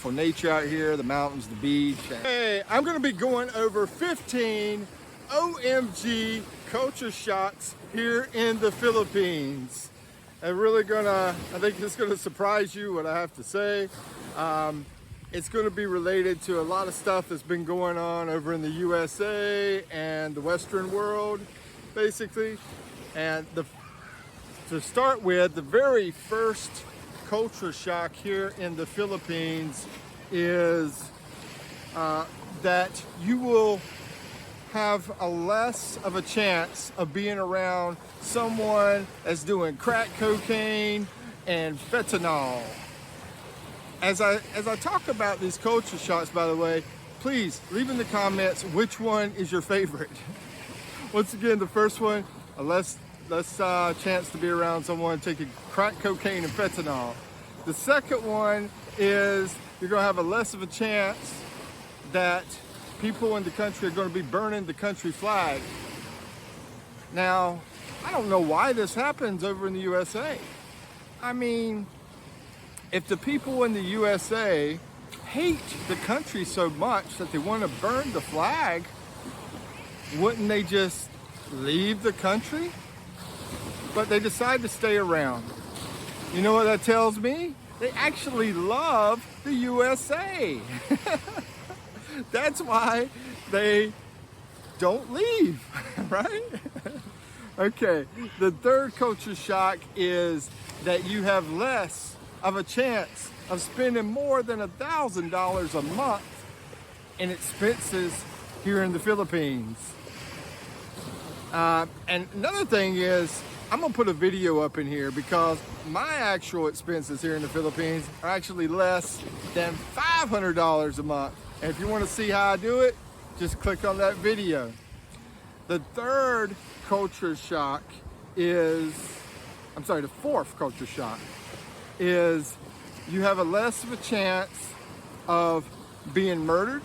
For nature out here, the mountains, the beach. Hey, I'm gonna be going over 15 OMG culture shocks here in the Philippines. And really I think it's gonna surprise you what I have to say. It's gonna be related to a lot of stuff that's been going on over in the USA and the Western world, basically. And to start with, the very first culture shock here in the Philippines is that you will have a less of a chance of being around someone that's doing crack cocaine and fentanyl. As I talk about these culture shocks, by the way, please leave in the comments which one is your favorite. Once again, the first one, a less chance to be around someone taking crack cocaine and fentanyl. The second one is you're going to have a less of a chance that people in the country are going to be burning the country flag. Now, I don't know why this happens over in the USA. I mean, if the people in the USA hate the country so much that they want to burn the flag, wouldn't they just leave the country? But they decide to stay around. You know what that tells me? They actually love the USA. That's why they don't leave, right? Okay, the third culture shock is that you have less of a chance of spending more than $1,000 a month in expenses here in the Philippines. And another thing is, I'm gonna put a video up in here because my actual expenses here in the Philippines are actually less than $500 a month. And if you wanna see how I do it, just click on that video. The third culture shock is, the fourth culture shock is you have a less of a chance of being murdered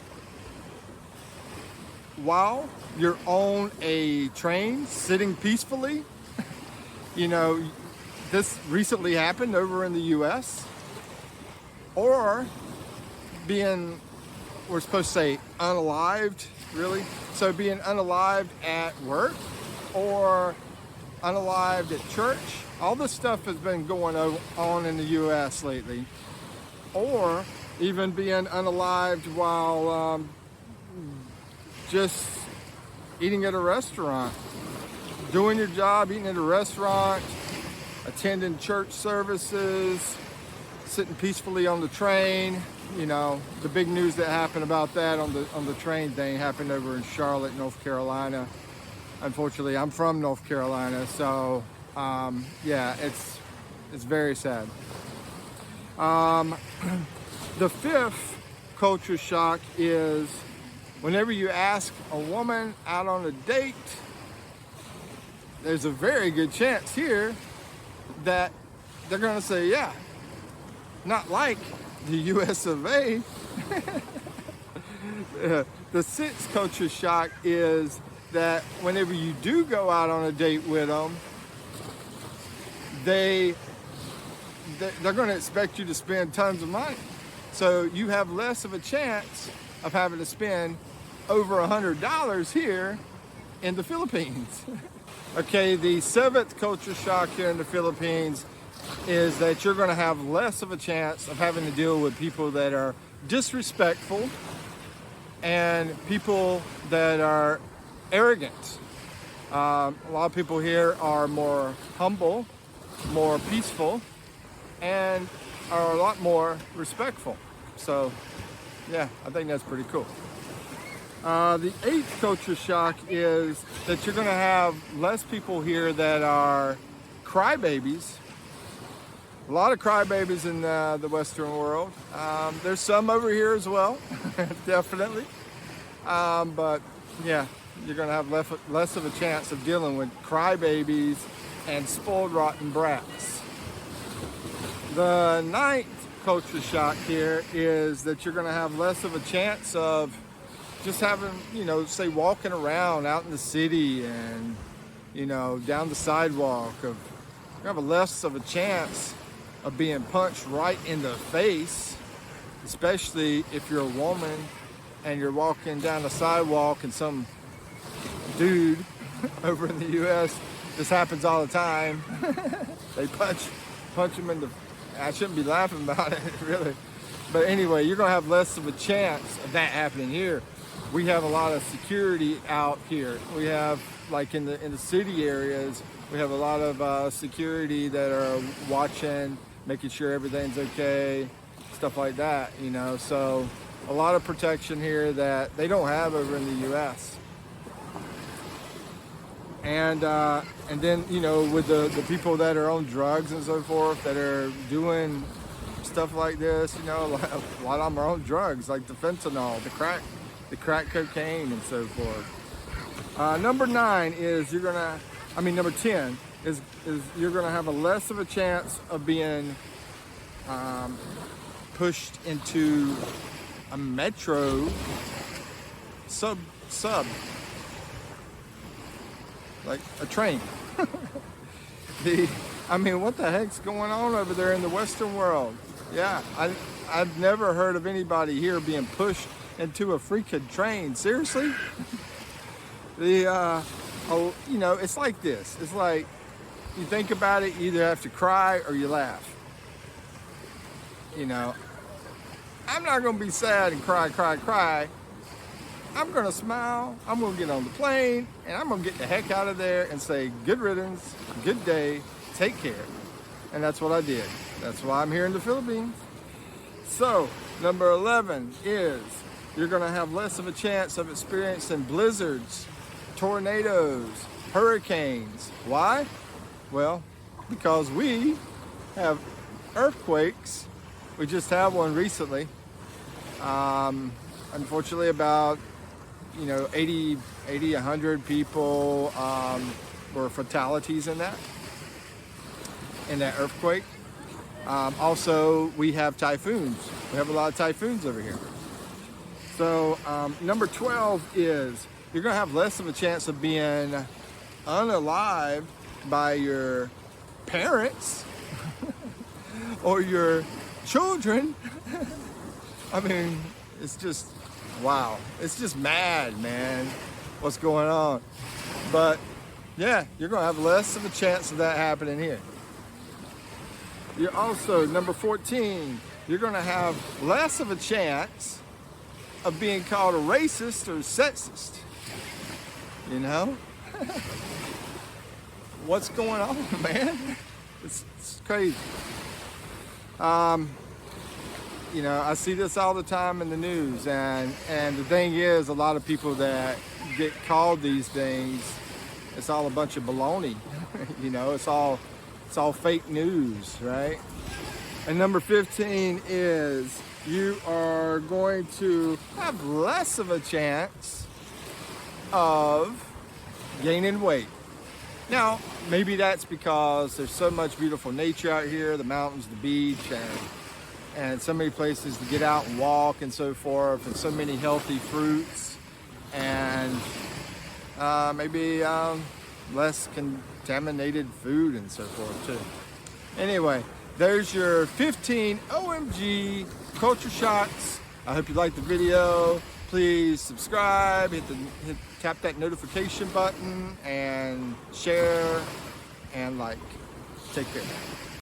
while you're on a train sitting peacefully. You know, this recently happened over in the US. Or being, we're supposed to say unalived, really? So being unalived at work or unalived at church. All this stuff has been going on in the US lately. Or even being unalived while just eating at a restaurant. Doing your job, eating at a restaurant, attending church services, sitting peacefully on the train. You know, the big news that happened about that on the train thing happened over in Charlotte, North Carolina. Unfortunately, I'm from North Carolina, so yeah, it's very sad. The fifth culture shock is whenever you ask a woman out on a date, there's a very good chance here that they're gonna say, yeah, not like the US of A. The sixth culture shock is that whenever you do go out on a date with them, they're gonna expect you to spend tons of money. So you have less of a chance of having to spend over $100 here in the Philippines. Okay, the seventh culture shock here in the Philippines is that you're going to have less of a chance of having to deal with people that are disrespectful and people that are arrogant. A lot of people here are more humble, more peaceful, and are a lot more respectful. So, yeah, I think that's pretty cool. The eighth culture shock is that you're going to have less people here that are crybabies. A lot of crybabies in the Western world. There's some over here as well, definitely. But yeah, you're going to have less of a chance of dealing with crybabies and spoiled rotten brats. The ninth culture shock here is that you're going to have less of a chance of just having, you know, say walking around out in the city and, you know, down the sidewalk. You have a less of a chance of being punched right in the face especially if you're a woman and you're walking down the sidewalk and some dude over in the US, this happens all the time. They punch him in the, I shouldn't be laughing about it, really. But anyway, you're gonna have less of a chance of that happening here. We have a lot of security out here. We have, like in the city areas, we have a lot of security that are watching, making sure everything's okay, stuff like that, you know. So a lot of protection here that they don't have over in the US. And then, you know, with the people that are on drugs and so forth that are doing stuff like this, you know, a lot of them are on drugs, like the fentanyl, the crack cocaine and so forth. Number 9 is number 10 is you're gonna have a less of a chance of being pushed into a metro sub, like a train. What the heck's going on over there in the Western world? Yeah, I've never heard of anybody here being pushed into a freaking train. Seriously? It's like this. It's like, you think about it, you either have to cry or you laugh. You know, I'm not gonna be sad and cry. I'm gonna smile, I'm gonna get on the plane, and I'm gonna get the heck out of there and say, good riddance, good day, take care. And that's what I did. That's why I'm here in the Philippines. So, number 11 is, you're gonna have less of a chance of experiencing blizzards, tornadoes, hurricanes. Why? Well, because we have earthquakes. We just had one recently. Unfortunately, about 80, 100 people were fatalities in that earthquake. Also, we have typhoons. We have a lot of typhoons over here. So number 12 is, you're gonna have less of a chance of being unalived by your parents or your children. It's just, wow. It's just mad, man, what's going on. But yeah, you're gonna have less of a chance of that happening here. You're also, number 14, you're gonna have less of a chance of being called a racist or sexist. You know? What's going on, man? It's crazy. I see this all the time in the news, and the thing is, a lot of people that get called these things, it's all a bunch of baloney. It's all fake news, right? And number 15 is, you are going to have less of a chance of gaining weight. Now, maybe that's because there's so much beautiful nature out here, the mountains, the beach, and so many places to get out and walk and so forth, and so many healthy fruits, and maybe less contaminated food and so forth too. Anyway, there's your 15 OMG culture shocks. I hope you liked the video. Please subscribe, tap that notification button, and share and like. Take care.